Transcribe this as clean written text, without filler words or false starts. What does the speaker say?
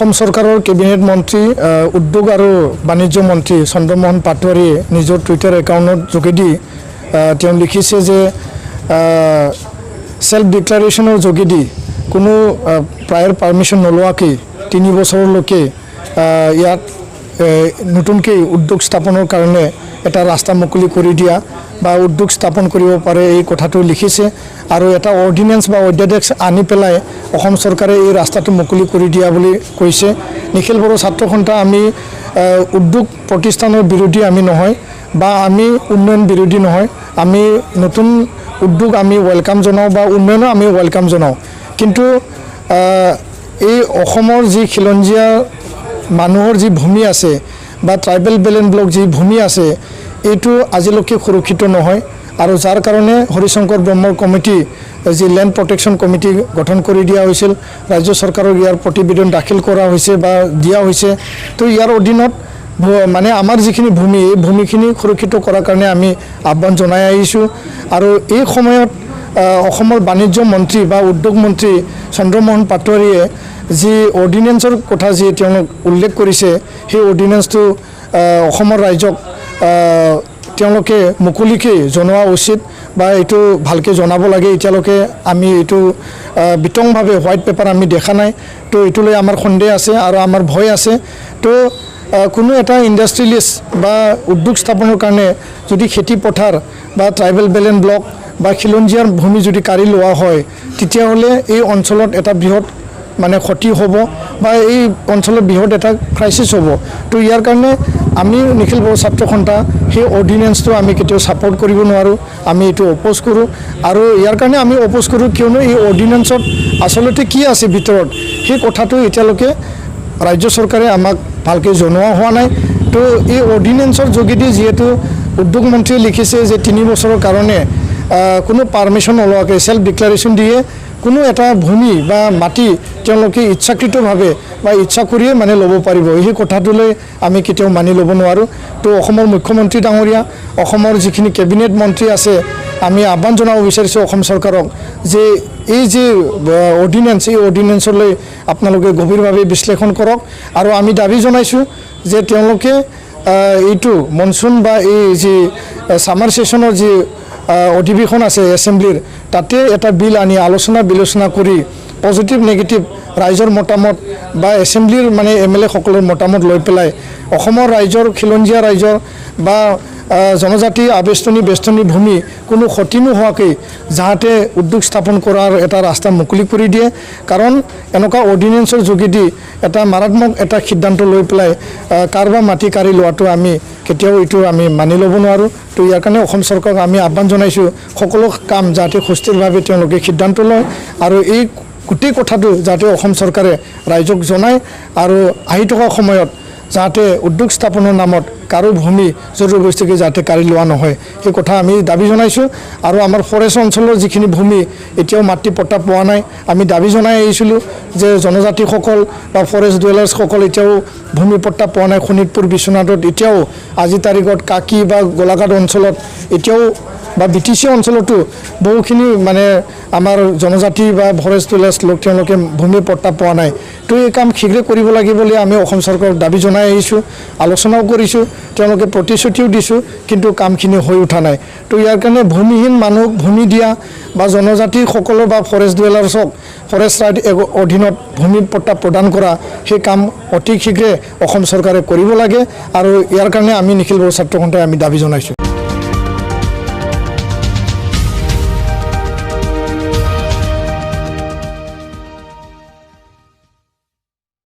सरकारों कैबिनेट मंत्री उद्योग और वाणिज्य मंत्री चंद्रमोहन पाटवारीये निजर ट्विटर एकाउंट जोगेदी लिखिसे जे सेल्फ डिक्लारेशनर जोगेदी कोनो प्रायर पारमिशन नलोवाके 3 बछरলৈকে ইয়াত नतुनके उद्योग स्थापনৰ কাৰণে এটা ৰাস্তা মুকলি কৰি দিয়া বা উদ্যোগ স্থাপন কৰিব পাৰে এই কথাটো লিখিছে আৰু এটা অৰ্ডিনেন্স বা অধ্যাদেশ আনি পেলাই অসম চৰকাৰে এই ৰাস্তাটো মুকলি কৰি দিয়া বুলি কৈছে। নিখিল বড়ো ছাত্ৰ সন্থা আমি উদ্যোগ প্ৰতিষ্ঠানৰ বিৰোধী আমি নহয় বা আমি উন্নয়ন বিৰোধী নহয়, আমি নতুন উদ্যোগ আমি ওয়েলকাম জনাও বা উন্নয়নো আমি ওয়েলকাম জনাও, কিন্তু এই অসমৰ যি খিলঞ্জীয়া মানুহৰ যি ভূমি আছে বা ট্ৰাইবেল বেলেন ব্লক যি ভূমি আছে এইটো আজিলৈকে সুৰক্ষিত নহয় আৰু যাৰ কাৰণে হৰিশংকৰ ব্ৰহ্মৰ কমিটি যি লেণ্ড প্ৰটেকশ্যন কমিটি গঠন কৰি দিয়া হৈছিল, ৰাজ্য চৰকাৰৰ ইয়াৰ প্ৰতিবেদন দাখিল কৰা হৈছে বা দিয়া হৈছে। তো ইয়াৰ অধীনত মানে আমাৰ যিখিনি ভূমি এই ভূমিখিনি সুৰক্ষিত কৰাৰ কাৰণে আমি আহ্বান জনাই আহিছোঁ আৰু এই সময়ত অসমৰ বাণিজ্য মন্ত্ৰী বা উদ্যোগ মন্ত্ৰী চন্দ্ৰমোহন পাটোৱাৰীয়ে যি অৰ্ডিনেন্সৰ কথা যি তেওঁলোক উল্লেখ কৰিছে সেই অৰ্ডিনেন্সটো অসমৰ ৰাইজক তেওঁলোকে মুকলিকৈ জনোৱা উচিত বা এইটো ভালকৈ জনাব লাগে। এতিয়ালৈকে আমি এইটো বিতংভাৱে হোৱাইট পেপাৰ আমি দেখা নাই, তো এইটোলৈ আমাৰ সন্দেহ আছে আৰু আমাৰ ভয় আছে। তো কোনো এটা ইণ্ডাষ্ট্ৰিয়েলিষ্ট বা উদ্যোগ স্থাপনৰ কাৰণে যদি খেতি পথাৰ বা ট্ৰাইবেল বেলেন ব্লক বা খিলঞ্জীয়াৰ ভূমি যদি কাঢ়ি লোৱা হয় তেতিয়াহ'লে এই অঞ্চলত এটা বৃহৎ মানে ক্ষতি হ'ব বা এই অঞ্চলত বৃহৎ এটা ক্ৰাইচিছ হ'ব। তো ইয়াৰ কাৰণে আমি নিখিল বড়ো ছাত্ৰ সন্থা সেই অৰ্ডিনেন্সটো আমি কেতিয়াও ছাপোৰ্ট কৰিব নোৱাৰোঁ, আমি এইটো অপ'জ কৰোঁ আৰু ইয়াৰ কাৰণে আমি অপ'জ কৰোঁ কিয়নো এই অৰ্ডিনেন্সত আচলতে কি আছে ভিতৰত সেই কথাটো এতিয়ালৈকে ৰাজ্য চৰকাৰে আমাক ভালকৈ জনোৱা হোৱা নাই। তো এই অৰ্ডিনেন্সৰ যোগেদি যিহেতু উদ্যোগ মন্ত্ৰীয়ে লিখিছে যে 3 বছৰৰ কাৰণে কোনো পাৰমিশ্যন নলোৱাকৈ সেল্ফ ডিক্লাৰেশ্যন দিয়ে কোনো এটা ভূমি বা মাটি তেওঁলোকে ইচ্ছাকৃতভাৱে বা ইচ্ছা কৰিয়ে মানে ল'ব পাৰিব, সেই কথাটোলৈ আমি কেতিয়াও মানি ল'ব নোৱাৰোঁ। তো অসমৰ মুখ্যমন্ত্ৰী ডাঙৰীয়া, অসমৰ যিখিনি কেবিনেট মন্ত্ৰী আছে, আমি আহ্বান জনাব বিচাৰিছোঁ অসম চৰকাৰক যে এই যে অৰ্ডিনেন্স এই অৰ্ডিনেন্সলৈ আপোনালোকে গভীৰভাৱে বিশ্লেষণ কৰক আৰু আমি দাবী জনাইছোঁ যে তেওঁলোকে এইটো মনচুন বা এই যি ছামাৰ ছেশ্যনৰ যি অধিৱেশন আছে এছেম্বলিৰ তাতে এটা বিল আনি আলোচনা বিলোচনা কৰি পজিটিভ নেগেটিভ ৰাইজৰ মতামত বা এছেম্বলিৰ মানে MLA সকলৰ মতামত লৈ পেলাই অসমৰ ৰাইজৰ খিলঞ্জীয়া ৰাইজৰ বা জনজাতি আবেষ্টনী বেষ্টনী ভূমি কোনো ক্ষতি নোহোৱাকৈ যাতে উদ্যোগ স্থাপন কৰাৰ এটা ৰাস্তা মুকলি কৰি দিয়ে। কাৰণ এনেকুৱা অৰ্ডিনেন্সৰ যোগেদি এটা মাৰাত্মক এটা সিদ্ধান্ত লৈ পেলাই কাৰোবাৰ মাটি কাঢ়ি লোৱাটো আমি কেতিয়াও এইটো আমি মানি ল'ব নোৱাৰোঁ। তো ইয়াৰ কাৰণে অসম চৰকাৰক আমি আহ্বান জনাইছোঁ সকলো কাম যাতে সুস্থিৰভাৱে তেওঁলোকে সিদ্ধান্ত লয় আৰু এই গোটেই কথাটো যাতে অসম চৰকাৰে ৰাইজক জনায় আৰু আহি থকা সময়ত যাতে উদ্যোগ স্থাপনৰ নামত কাৰো ভূমি জবৰদস্তিকৈ যাতে কাঢ়ি লোৱা নহয় সেই কথা আমি দাবী জনাইছোঁ। আৰু আমাৰ ফৰেষ্ট অঞ্চলৰ যিখিনি ভূমি এতিয়াও মাটি পট্টা পোৱা নাই, আমি দাবী জনাই আহিছিলোঁ যে জনজাতিসকল বা ফৰেষ্ট ডুৱেলাৰ্ছসকল এতিয়াও ভূমি পট্টা পোৱা নাই। শোণিতপুৰ বিশ্বনাথত এতিয়াও আজি তাৰিখত কাকি বা গোলাঘাট অঞ্চলত এতিয়াও বা BTC অঞ্চলতো বহুখিনি মানে আমাৰ জনজাতি বা ফৰেষ্ট ডুৱেলাৰ্ছ লোক তেওঁলোকে ভূমি পট্টা পোৱা নাই। তো এই কাম শীঘ্ৰে কৰিব লাগিব বুলি আমি অসম চৰকাৰক দাবী জনাই আহিছোঁ, আলোচনাও কৰিছোঁ, তেওঁলোকে প্ৰতিশ্ৰুতিও দিছোঁ, কিন্তু কামখিনি হৈ উঠা নাই। তো ইয়াৰ কাৰণে ভূমিহীন মানুহক ভূমি দিয়া বা জনজাতিসকলৰ বা ফৰেষ্ট ডুৱেলাৰ্ছক ফৰেষ্ট ৰাইট অধীনত ভূমি পট্টা প্ৰদান কৰা সেই কাম অতি শীঘ্ৰে অসম চৰকাৰে কৰিব লাগে আৰু ইয়াৰ কাৰণে আমি নিখিল বড়ো ছাত্ৰ সন্থাই আমি দাবী জনাইছোঁ।